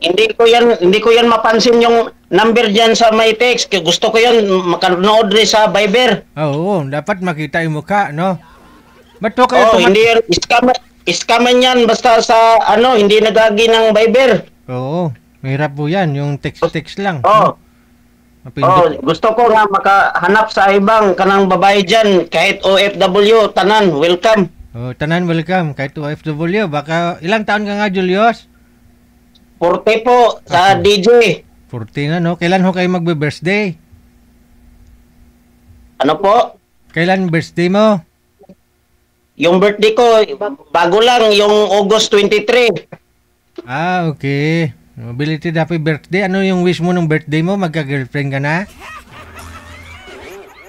hindi ko yan mapansin yung number diyan sa my text. Gusto ko yan makanood rin sa Viber. Oo, dapat makita yung mukha, no? Ba't to kayo Hindi yan scam yan basta sa hindi nagagi ng Viber. Oo, mahirap po yan, yung text lang. Oo. Mapindot. Gusto ko nga makahanap sa ibang kanang babae diyan kahit OFW tanan, welcome. Oh, tanan welcome kahit OFW. Baka ilang taon ka nga, Julius? 40 po sa DJ. 40 na, no? Kailan ho kayo magbe-birthday? Ano po? Kailan birthday mo? Yung birthday ko, bago lang, yung August 23. Ah, okay. Belated happy birthday. Ano yung wish mo ng birthday mo? Magka-girlfriend ka na?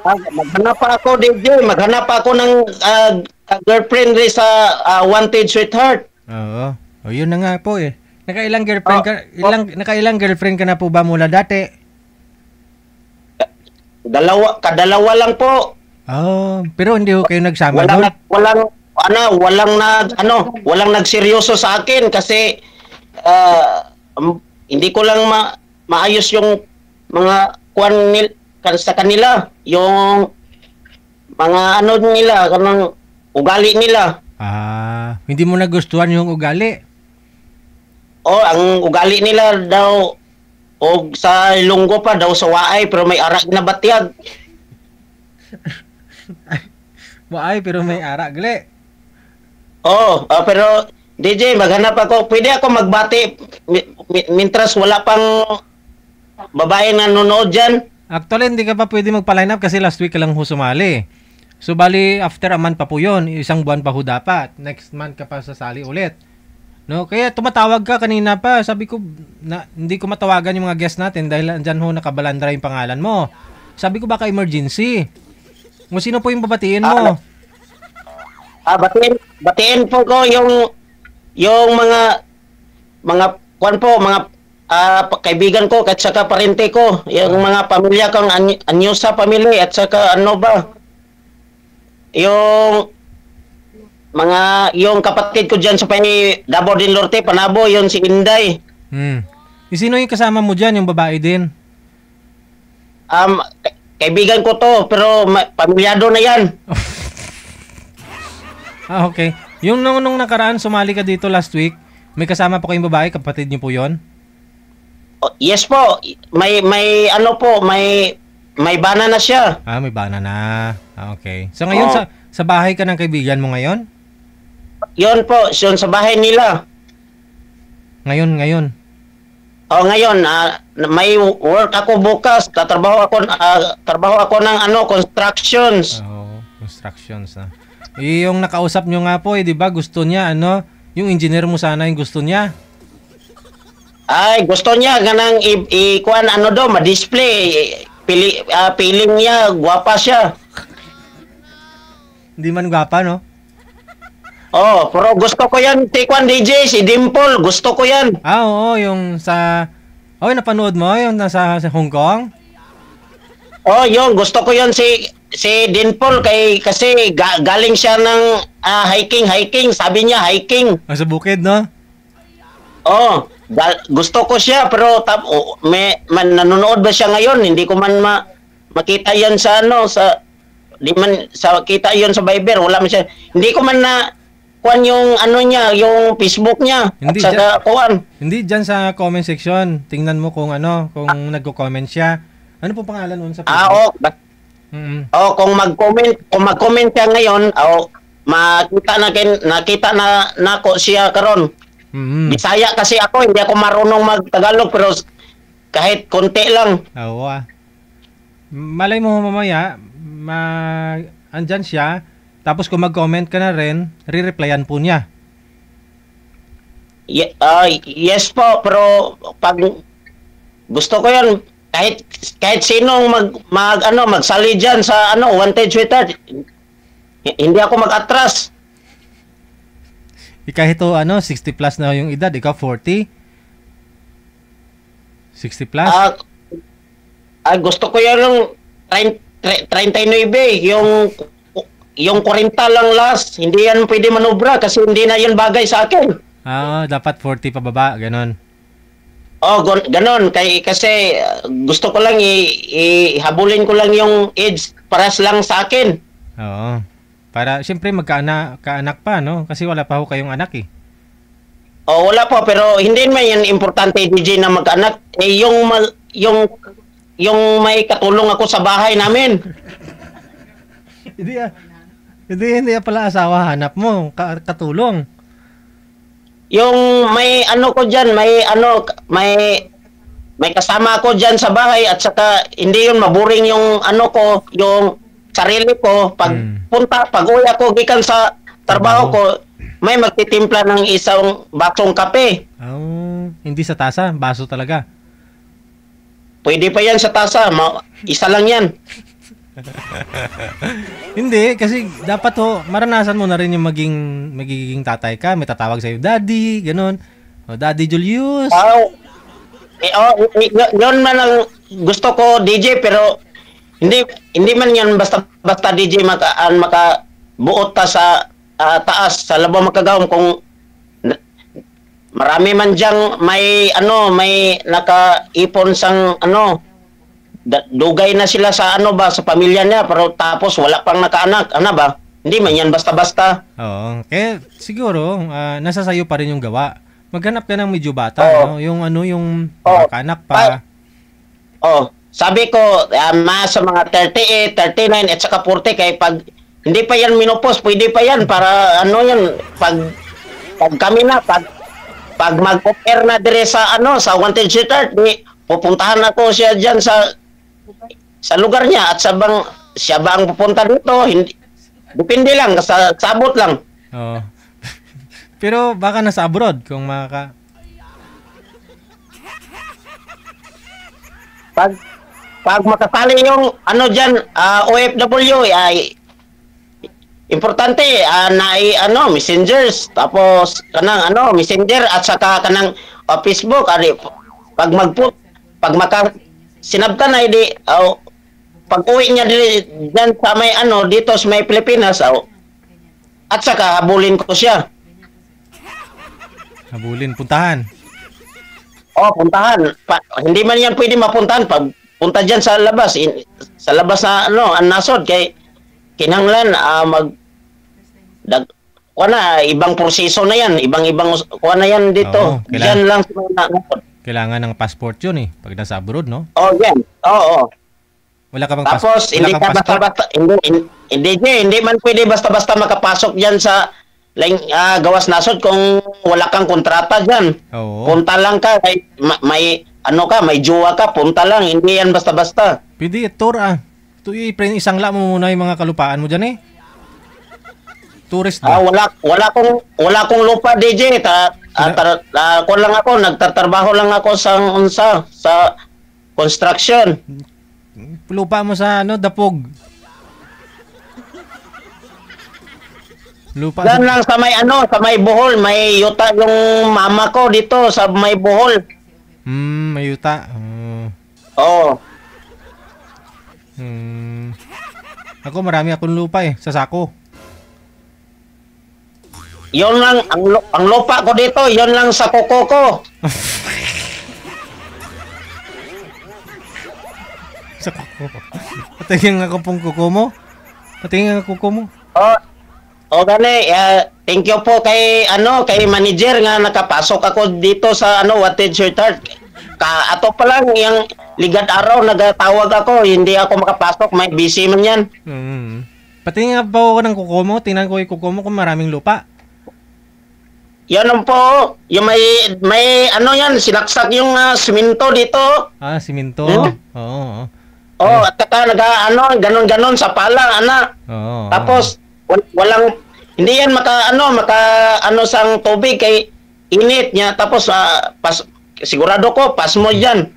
Maghanap pa ako, DJ. Maghanap pa ako ng girlfriend rin sa Wanted Sweetheart. Oo. O, yun na nga po eh. Nakailang nakailang girlfriend ka na po ba mula dati? Kadalawa lang po. Oh, pero hindi ho kayo nagsama doon? Walang nagseryoso sa akin kasi hindi ko lang maayos yung mga sa kanila, yung mga nila, kanang ugali nila. Ah, hindi mo nagustuhan yung ugali? Ang ugali nila daw sa Ilonggo pa daw sa waay pero may arak na batyag. Waay pero may arak gali. Pero DJ, maghanap ako. Pwede ako magbati mintras wala pang babae na nanonood dyan. Actually, hindi ka pa pwede magpa-line up kasi last week ka lang ho sumali. So, bali, after a month pa po yun. Isang buwan pa ho dapat. Next month ka pa sasali ulit. No? Kaya tumatawag ka kanina pa. Sabi ko, hindi ko matawagan yung mga guest natin dahil andyan ho nakabalandra yung pangalan mo. Sabi ko, baka emergency. Kung sino po yung babatiin mo? Batiin po ko yung mga kaibigan ko at saka parente ko, yung mga pamilya kong Anyusa family at saka yung kapatid ko diyan sa Davao del Norte, Panabo, yon si Inday. Sino yung kasama mo diyan, yung babae din? Kaibigan ko to, pero pamilyado na yan. Okay. Yung nung nakaraan sumali ka dito last week, may kasama po kayong babae, kapatid niyo po yon? Yes po. May bana na siya. May bana na. Okay. So ngayon sa bahay ka ng kaibigan mo ngayon? Yon po, yun sa bahay nila. Ngayon. Ngayon, may work ako bukas. Trabaho ako ng constructions. Constructions na. Yung nakausap nyo nga po, di ba? Gusto niya, yung engineer mo sana yung gusto niya. Ay, gusto niya ganang ma-display. Piling niya, gwapa siya. Hindi man gwapa, no? Pero gusto ko yan, DJ, si Dimple, gusto ko yan. Oo, yung sa... napanood mo, yung nasa Hong Kong? Yung gusto ko yan si Dimple kasi galing siya ng hiking, sabi niya hiking. Sa bukid, no? Gusto ko siya pero nanonood ba siya ngayon? Hindi ko man makita yan sa kita yon sa Viber, wala man siya. Hindi ko man yung niya, yung Facebook niya. Hindi at saka Hindi diyan sa comment section. Tingnan mo kung kung nagko-comment siya. Ano po pangalan nun sa Facebook? Kung mag-comment siya ngayon, nakita na nako siya karon. Bisaya kasi ako, hindi ako marunong mag-Tagalog pero kahit konti lang. Malay mo mamaya, andyan siya, tapos kung mag-comment ka na rin, re-replyan po niya. Yes po, pero pag gusto ko yan, kahit sinong magsali dyan sa Wanted Sweetheart, hindi ako mag-atras. Kahit 60 plus na yung edad, ikaw 40? 60 plus? Gusto ko yan yung 39, yung 40 lang last. Hindi yan pwede manubra kasi hindi na yun bagay sa akin. Dapat 40 pababa, ganon. ganon kasi gusto ko lang ihabulin ko lang yung age paras lang sa akin. Oo. Para siyempre kaanak pa, no? Kasi wala pa ho kayong anak eh. Wala po pero hindi man yan importante DJ na mag-anak. Yung may katulong ako sa bahay namin. Hindi pala asawa hanap mo, katulong. Yung may ano ko diyan, may kasama ako diyan sa bahay at saka hindi yun maburing yung ano ko, yung sarili ko pag-uwi ako gikan sa trabaho ko, may magtitimpla ng isang basong kape. Hindi sa tasa, baso talaga. Pwede pa yan sa tasa, isa lang yan. Hindi, kasi dapat maranasan mo na rin yung magiging tatay ka. May tatawag sa'yo, Daddy, ganun. Daddy Julius. Yun man ang gusto ko, DJ, pero hindi man yan basta DJ makabuot ta sa taas, sa labaw makagawom kung marami man diyang may nakaipon sang dugay na sila sa sa pamilya niya pero tapos wala pang nakaanak, ba? Hindi man yan basta-basta. Oo. Kaya siguro nasa sayo pa rin yung gawa. Maghanap ka ng medyo bata, no? Yung nakaanak pa. Sabi ko sa mga 38, 39 at saka 40 kay pag hindi pa yan minopos, pwede pa yan para yan pag kami na pag mag-offer na dire sa sa wanted shooter, pupuntahan ako siya diyan sa lugar niya at siya ba ang pupunta dito, hindi depende lang sa sabot lang. Pero baka nasa abroad kung pag makasali yung diyan OFW ay importante messengers tapos kanang messenger at saka kanang Facebook pag sinabtan na pag-uwi niya diyan sa may dito sa may Pilipinas at saka habulin ko siya. Puntahan. Puntahan. Hindi man yan pwede mapuntahan pag punta diyan sa labas na ang nasod kay kinanglan ibang proseso na yan, ibang kuha na yan dito. Diyan lang kailangan ng passport yun pag nasa abroad, no? Yan. Wala ka bang tapos hindi ka basta-basta hindi man pwede basta-basta makapasok diyan sa gawas nasod kung wala kang kontrata diyan. Punta lang ka may may jowa ka, punta lang, hindi yan basta-basta. Pwede tour isang mo muna yung mga kalupaan mo dyan Tourist ba? Wala kong lupa DJ. Nagtatrabaho lang ako sa construction. Lupa mo sa Dapog. Lupa Dan lang sa may Bohol, may yuta yung mama ko dito sa may Bohol. May yuta. Ako marami akong lupa sa Sako. Yon lang ang lupa ko dito, yon lang sa kuko ko. Sa kuko. Patingin nga pong kuko mo. Patingin nga kuko mo. Gani, thank you po kay manager nga nakapasok ako dito sa Wanted Shooter. Ato pa lang yung ligad araw nagatawag ako, hindi ako makapasok, may busy man yan. Patingin nga po ako ng kuko mo, tingnan ko yung kuko mo kung maraming lupa. Yan po, yung may yan, sinaksak yung simento dito. Simento? Oo. At saka ganon-ganon sa pala, Tapos, walang, hindi yan maka sang tubig kay init niya, tapos sigurado ko, pas mo dyan.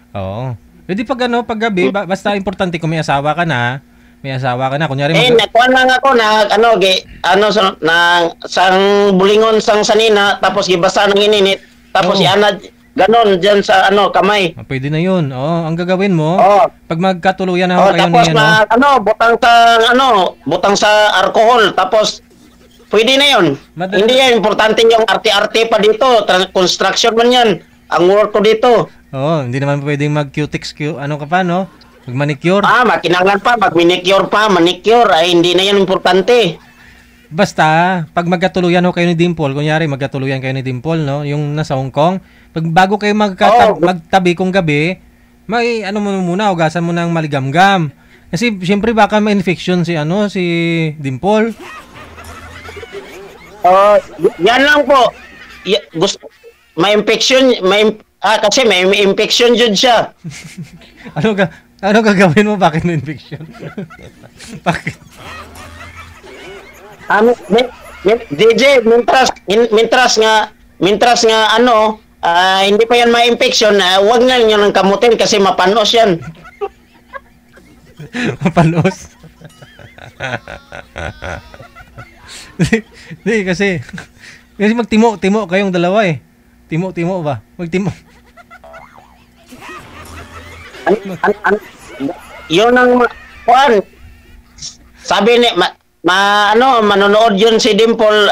Hindi pag gabi, basta importante kung may asawa ka na, kunyari nakuha lang ako sang bulingon sang sanina, tapos gibasa ng ininit, tapos ianad ganon dyan sa kamay. Pwede na yun. Ang gagawin mo, pag magkatuluyan na kayo tapos butang sa alcohol, tapos pwede na yun. Hindi yan, importante yung arte-arte pa dito, construction man yan. ang work ko dito. Oo, hindi naman pwedeng mag-cutex, ano ka pa, no? Mag-manicure. Makinanglan pa, mag-manicure pa, manicure, ay hindi na yan importante. Basta, pag magkatuluyan ho kayo ni Dimple, kunyari magkatuluyan kayo ni Dimple, no? Yung nasa Hong Kong, pag bago kayo magtabi kung gabi, may ano mo muna, ugasan mo ng maligamgam. Kasi siyempre baka ma-infection si si Dimple. Yan lang po. Gusto may infection, kasi may infection jud siya. Ano gagawin mo? Bakit may infection? Bakit? DJ, mintras nga hindi pa yan ma-infection, wag na niyo nang kamutin kasi mapanos yan. Mapanos? Hindi kasi magtimo kayong dalawa eh. Timo ba? Magtimo. Yun ang kuan. Sabi ni manonood yun si Dimple,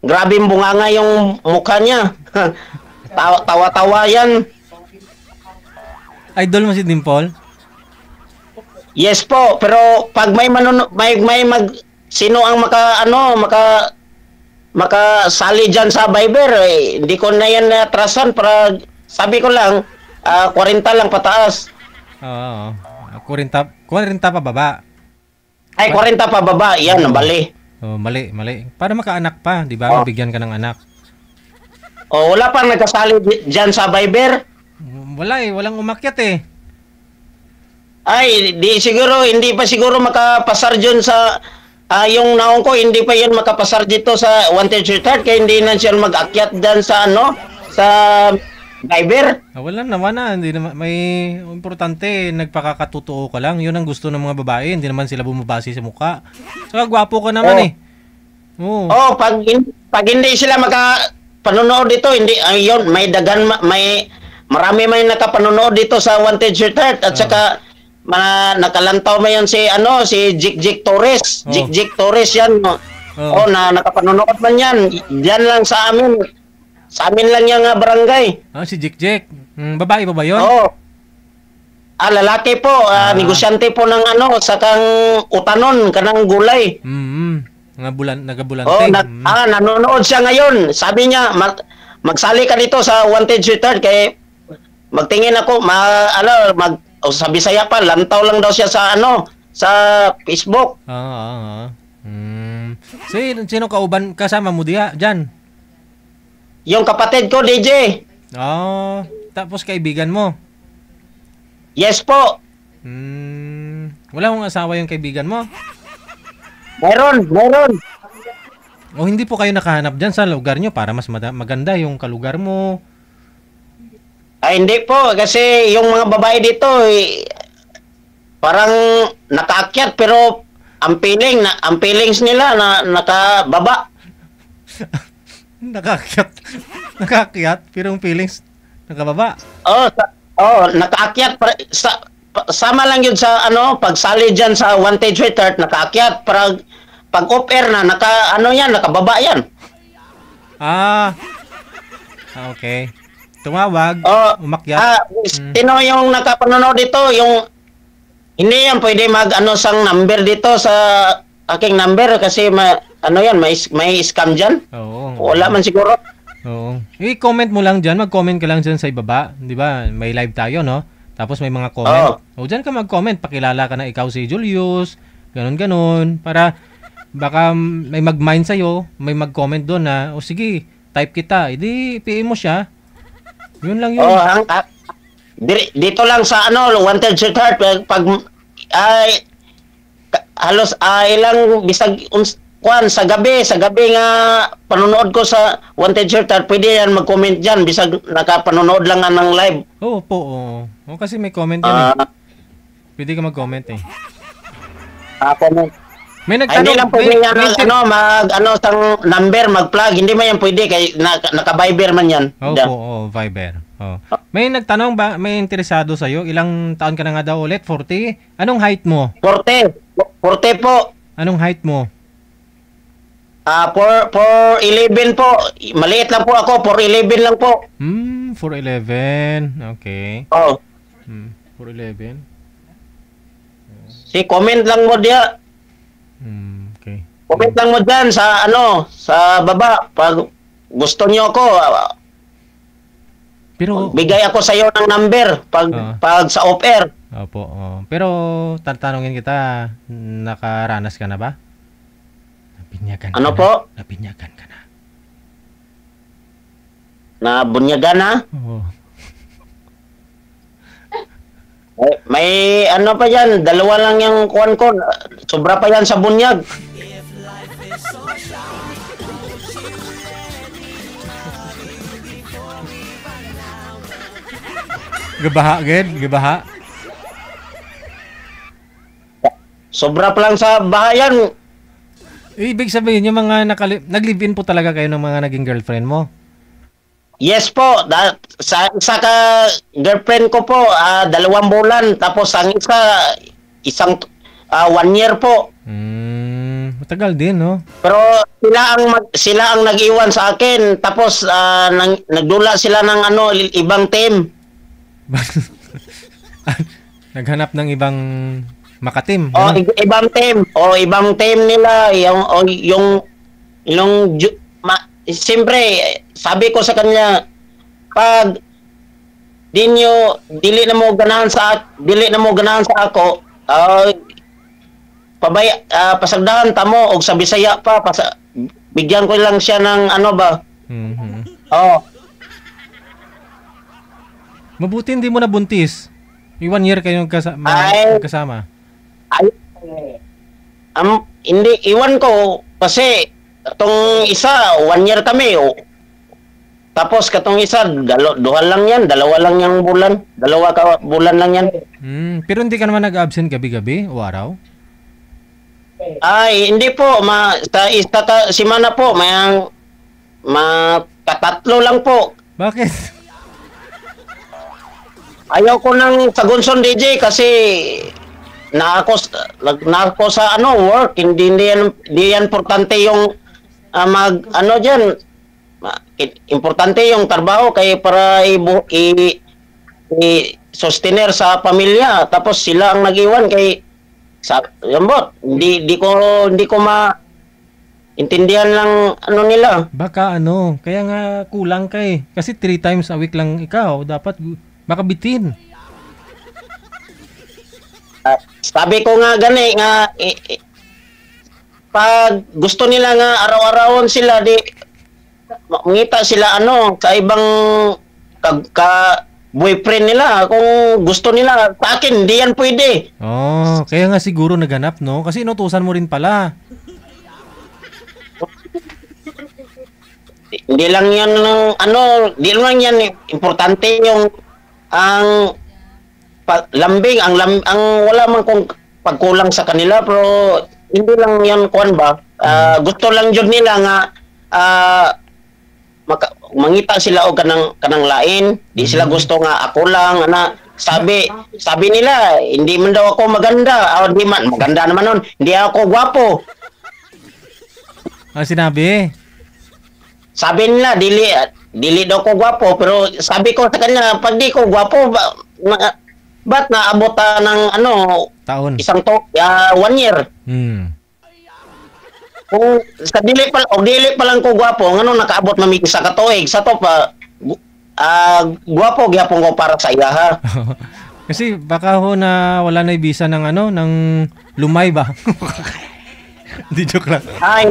grabe bunganga yung mukha niya. Tawa-tawa yan. Idol mo si Dimple? Yes po, pero pag may sino ang makasali dyan sa Viber, hindi ko na yan natrasan para sabi ko lang 40 lang pataas. Oo. 40 pa baba. Ay 40 pa baba, yan bali. Oh, mali. Para makaanak pa, 'di ba? Bigyan ka ng anak. Wala pang nagkasali dyan sa Viber? Wala walang umakyat eh. Ay, hindi pa siguro makapasar dyan sa yung naong ko, hindi pa yan makapasar dito sa Wanted Retard kaya hindi na siya mag-akyat dyan sa sa Viber. Wala naman hindi naman, may importante, nagpakakatotoo ka lang. Yun ang gusto ng mga babae, hindi naman sila bumabase sa mukha. Saka gwapo ka naman eh. Oo. Pag hindi sila makapanonood dito, hindi, yun, may marami may nakapanonood dito sa Wanted Retard at saka nakalantaw mo yan si Jik Torres. Jik Torres yan. Nakapanonood man yan. Diyan lang sa amin. Sa amin lang yung barangay. Si Jik. Babae pa ba yun? Lalaki po. Negosyante po ng sakang utanon, kanang gulay. Nagabulante. Nanonood siya ngayon. Sabi niya, magsali ka dito sa Wanted Retard kay magtingin ako, sa Bisaya pa, lantaw lang daw siya sa sa Facebook. Sino kauban kasama mo diyan? Yung kapatid ko, DJ. Tapos kaibigan mo? Yes po. Wala mong asawa yung kaibigan mo? Meron. Hindi po kayo nakahanap dyan sa lugar nyo para mas maganda yung kalugar mo? Ay, hindi po. Kasi yung mga babae dito, parang nakaakyat pero ang feelings nila na nakababa. Nakaakyat pero ang feelings nakababa. Nakaakyat. Sama lang yun sa pagsali dyan sa Wanted Retard, nakaakyat. Pag off-air na, nakababa yan. Okay. Tumawag, umakyat. Sino yung nakapanonood dito? Hindi yan pwede sang number dito sa aking number kasi may scam dyan. Wala man siguro. I-comment mo lang dyan, mag-comment ka lang dyan sa ibaba. Di ba? May live tayo, no? Tapos may mga comment. Dyan ka mag-comment, pakilala ka na ikaw si Julius, ganun. Para baka may mag-mind sa'yo, may mag-comment doon na, sige, type kita. Hindi, PM mo siya. Yun lang yun. Dito lang sa Wanted Retard pag halos ilang bisag sa gabi nga panonood ko sa Wanted Retard, pwede yan mag-comment diyan bisag nakapanonood lang ng live. Kasi may comment yan eh. Pwede ka mag-comment eh. Comment. May nagtanong, hindi lang pwede sang number mag-plug, hindi man yan pwede kay naka-Viber man yan. Viber. May nagtanong ba, may interesado sa iyo, ilang taon ka na nga daw ulit? 40? Anong height mo? 40 po. Anong height mo? For 11 po. Maliit lang po ako, for 11 lang po. 411. Okay. Oh, 411. si comment lang mo diya. Okay. Comment lang mo dyan sa sa baba. Pag gusto niyo ako, Pero bigay ako sa iyo ng number pag sa off-air. Opo. Pero tatanungin kita, nakaranas ka na ba? Nabinyagan Ano ka po? Na? Nabinyagan ka na. Nabunyagan na. Oo. May ano pa yan, dalawa lang yung kuwan ko. Sobra pa yan sa bunyag. Gabaha, gabaha. Sobra pa lang sa bahayan. Ibig sabihin, yung mga nag-live-in po talaga kayo ng mga naging girlfriend mo? Yes po, sa isa ka girlfriend ko po, 2 bulan. Tapos ang isang 1 year po. Matagal din, no? Pero sila ang nag-iwan sa akin. Tapos nagdula sila ng ibang team. Naghanap ng ibang makatim. Oh, ibang team. Oh, ibang team nila siyempre, sabi ko sa kanya, pag dili na mo ganahan sa ako, pasagdahan tamo og sa Bisaya pa, bigyan ko lang siya ng Oh. Mabuti hindi mo na buntis. 1 year kayong kasama. Hindi, iwan ko kasi katong isa 1 year kami. Tapos katong isa duha lang yan, dalawa lang yung bulan. 2 bulan lang yan. Pero hindi ka naman nag-absent gabi-gabi o araw? Ay, hindi po. Sa isa ka simana po, katatlo lang po. Bakit? Ayaw ko ng Sagunson DJ kasi na ako sa work. Hindi yan importante yung diyan. Importante yung trabaho kay para i-sustainer sa pamilya. Tapos sila ang nag-iwan kay yambot. Hindi ko intindihan lang nila. Baka kaya nga kulang kay. Kasi 3 times a week lang ikaw. Dapat makabitin. Sabi ko nga gani nga pag gusto nila nga araw-arawon sila ngita sila sa ibang boyfriend nila kung gusto nila. Sa akin hindi yan pwede. Kaya nga siguro naghanap, no? Kasi inutusan mo rin pala. Hindi lang yan di lang yan importante yung ang lambing ang wala man kung pagkulang sa kanila, pero hindi lang yan kuan ba. Gusto lang jud nila nga mangita sila og kanang lain. Di sila gusto nga ako lang sabi nila hindi man daw ako maganda. Di man maganda naman nun. Hindi ako gwapo. Sinabi? Sabi nila dili daw ko gwapo, pero sabi ko sa kanya pag di ko gwapo ba't naabot ng taon? 1 year. Kung sa dili pa lang ko gwapo, nakaabot na mig sa katuig sa to pa gwapo gyapon ko para sa iyaha. Kasi baka na wala na visa ng ng lumay ba? Di joke lang. Ay,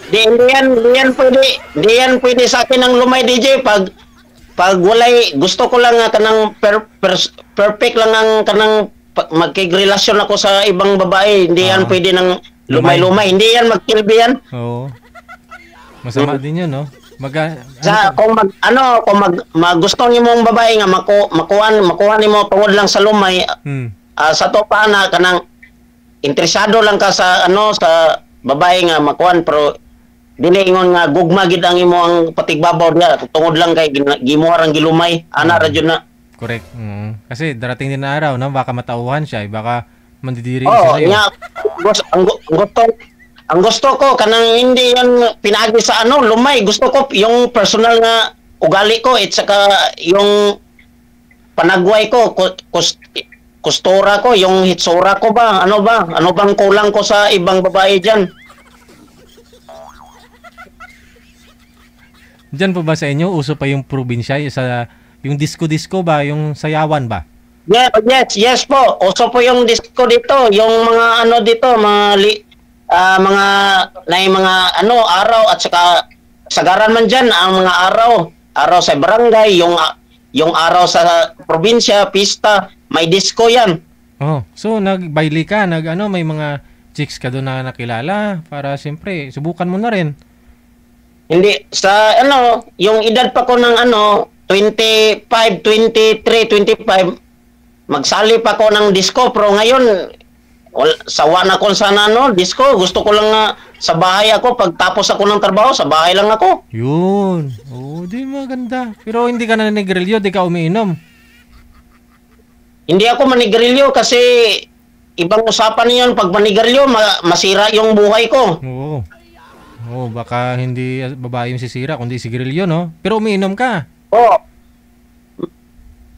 di yan pwede sa akin ng lumay DJ pag walay gusto ko lang nga kanang perfect lang ang kanang magkigrelasyon ako sa ibang babae. Hindi yan pwede ng lumay-lumay. Hindi yan magkilbi yan. Oo. Masama din yun, no? Kung gusto niyo mong babae nga makuha nimo tungod lang sa lumay. Sa to pa na kanang interesado lang ka sa sa babae nga makuan, pero dili ingon nga gugma gid ang imo ang patigbabaw niya tungod lang kay gimuhar ang gilumay ana ra jud na. Correct. Kasi darating din na araw na baka matauhan siya, baka mandidiri siya sa'yo. Ang Ang gusto ko kanang hindi yan pinagi sa ano, lumay. Gusto ko yung personal nga ugali ko at saka yung panagway ko, kustura ko, yung hitsura ko ba? Ano ba? Ano bang kulang ko sa ibang babae diyan? Diyan po ba sa inyo uso pa yung probinsya sa yung disco ba, yung sayawan ba? Yes po. Uso po yung disco dito, yung mga ano dito, mga mga ano araw at saka sagaran man diyan ang mga araw sa barangay, yung araw sa probinsya, pista, may disco yan. Oh, so nagbaili ka, may mga chicks ka doon na nakilala para siyempre subukan mo na rin. Hindi sa ano, yung edad pa ko ng ano 25, 23, 25, magsali pa ko ng disco pero ngayon sawa na ko sa ano, disco. Gusto ko lang nga sa bahay ako pagtapos ako ng trabaho, sa bahay lang ako. Yun. Oh, di maganda. Pero hindi ka na nanigrilyo, di ka umiinom. Hindi ako manigrilyo kasi ibang usapan niyon pag manigrilyo masira yung buhay ko. Oo. Oh, baka hindi babae yung sisira kundi sigarilyo, no? Pero umiinom ka. Oh.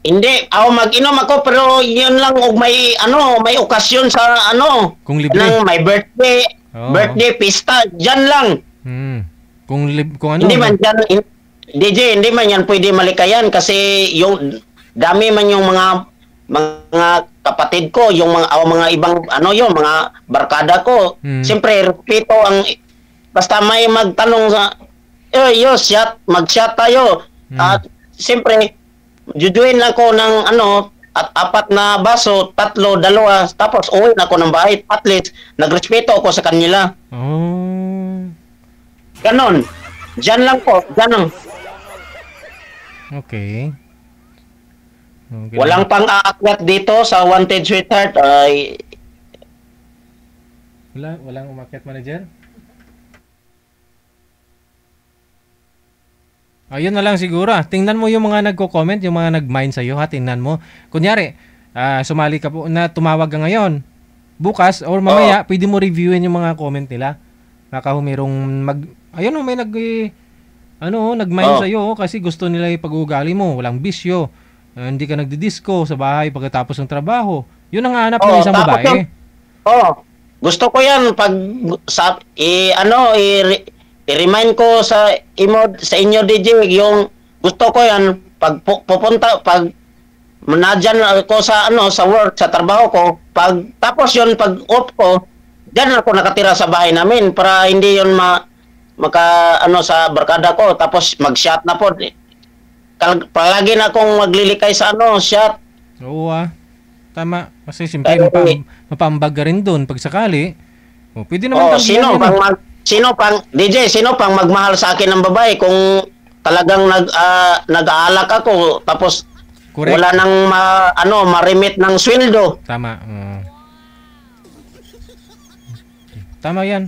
Hindi, ako mag-inom ako pero yun lang may may okasyon sa Kung libre. Nang may birthday, Oo. birthday pista, diyan lang. Kung ano. Hindi man diyan DJ, hindi man yan pwede malikayan kasi yung dami man yung mga kapatid ko, yung mga ibang yung mga barkada ko. Siyempre, respeto ang basta may magtanong sa mag-shot tayo. At siyempre, jujuin ako ng at 4 na baso, 3, 2, tapos uwi na ako ng bahay. At least, nagrespeto ako sa kanila. Oh. Ganon. Diyan lang po. Ganon. Okay. Walang pang-aakyat dito sa Wanted Sweetheart. Walang umakyat manager? Ayun na lang siguro. Tingnan mo yung mga nagko-comment, yung mga nag-mind sa'yo, ha? Tingnan mo. Kunyari, sumali ka po na tumawag ka ngayon. Bukas or mamaya, pwede mo reviewin yung mga comment nila. Baka humirong may nag-mind sa'yo kasi gusto nila yung pag-uugali mo. Walang bisyo. Hindi ka nagdi-disco sa bahay pagkatapos ng trabaho. Yun ang hanap ng isang babae. Gusto ko yan pag i-remind ko sa inyo DJ yung gusto ko yan pag pupunta pag nandiyan ako sa sa work, sa trabaho ko, pag tapos yun pag off ko, diyan ako nakatira sa bahay namin para hindi yun sa barkada ko tapos mag-shot na po. Palagi na akong maglilikay sa shot. Oo tama. Kasi simple, mapambag ka rin doon pag sakali. Pwede naman sino pang magmahal sa akin ng babae kung talagang nag-aalak ako tapos correct. Wala nang ma-remit ng sweldo. Tama. Tama yan.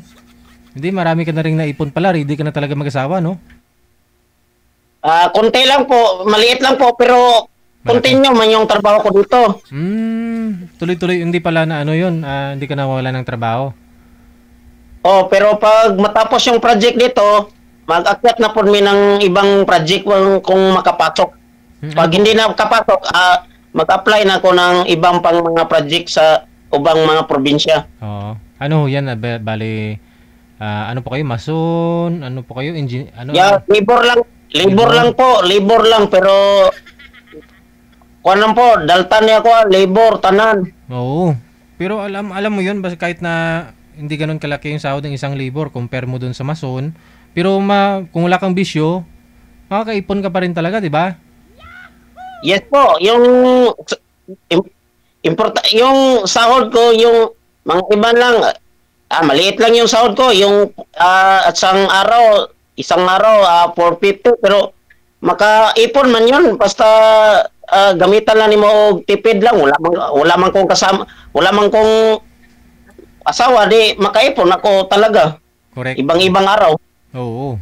Hindi, marami ka na rin naipon pala. Hindi ka na talaga mag-asawa, no? Konti lang po, maliit lang po, pero continue man yung trabaho ko dito. Tuloy-tuloy, hindi pala na yun, hindi ka nawala ng trabaho. Pero pag matapos yung project dito, mag-akyat na po ng ibang project kung makapasok. Pag hindi na makapasok, mag-apply na ako ng ibang pang mga project sa ubang mga probinsya. Oo. Ano yan, bali, ano po kayo, mason, ano po kayo, Labor lang pero kuan po, daltan niya ko labor tanan. Oo. Pero alam mo 'yun, basta kahit na hindi ganoon kalaki yung sahod ng isang labor compare mo doon sa mason, pero kung wala kang bisyo, makakaipon ka pa rin talaga, 'di ba? Yes po, yung yung sahod ko, yung mga iba lang maliit lang yung sahod ko, yung isang araw 450 pero makaipon man yun basta gamitan lang nimo og tipid lang, wala man kong kasama, wala man kong asawa, di makaipon ako talaga. Correct. Ibang araw. Oo.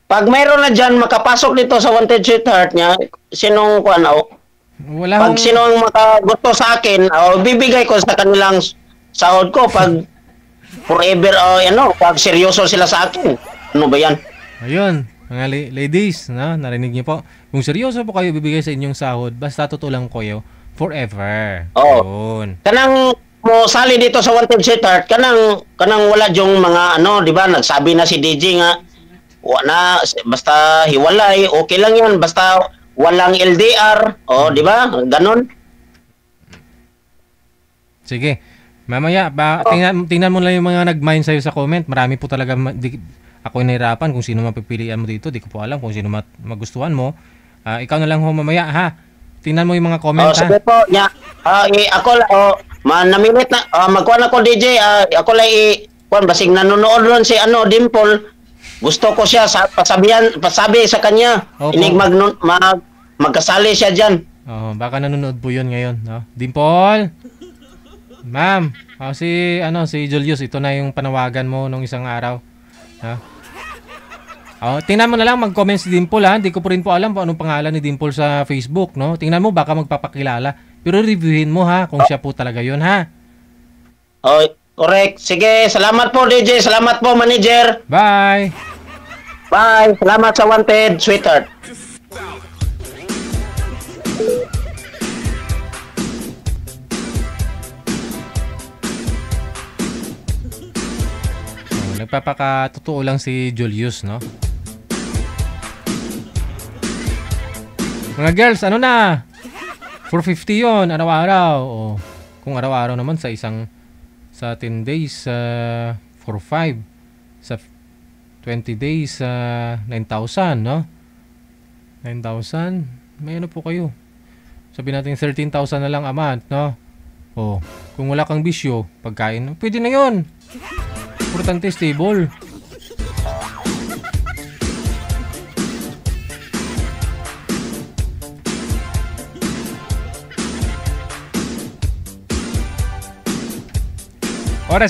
Pag mayroon na diyan makapasok dito sa Wanted Sweetheart niya, sinong pag sinong makagusto sa akin, bibigay ko sa kanilang sahod ko pag forever, pag seryoso sila sa akin. Ano ba yan? Ayun, mga ladies, no? Narinig niyo po. Kung seryoso po kayo bibigay sa inyong sahod, basta tutulang kayo forever. Oo. Yun. Kanang mo sali dito sa Wanted Sweetheart, kanang wala yung mga di ba, nagsabi na si DJ nga, wala, basta hiwalay, okay lang yan, basta walang LDR, di ba? Ganon. Sige. Mamaya, tingnan mo lang yung mga nag-mine sa'yo sa comment. Marami po talaga, ako nahirapan kung sino mapipilian mo dito. Di ko po alam kung sino magustuhan mo. Ikaw na lang ho mamaya, ha? Tingnan mo yung mga comment, ha? Sige po, ako lang, namimit na, magkuhan ako DJ, ako lang basig nanonood ron si Dimple. Gusto ko siya, pasabi sa kanya. Opo. Inig magkasali siya dyan. Baka nanonood po yun ngayon, no? Dimple! Ma'am, si Julius, ito na yung panawagan mo nung isang araw. Ha? Tingnan mo na lang, mag-comment si Dimple, ha? Hindi ko po rin po alam kung anong pangalan ni Dimple sa Facebook, no? Tingnan mo, baka magpapakilala. Pero reviewin mo, ha? Kung siya po talaga yun, ha? Correct. Sige, salamat po DJ, salamat po manager. Bye! Bye, salamat sa Wanted Sweetheart. Nagpapakatotoo lang si Julius, no? Mga girls, ano na? 450 yon araw-araw. Kung araw-araw naman sa 10 days, 4-5. Sa 20 days, 9,000, no? 9,000. May ano po kayo? Sabihin natin 13,000 na lang a month, no? Kung wala kang bisyo, pagkain, pwede na yon. Importante stable. Oras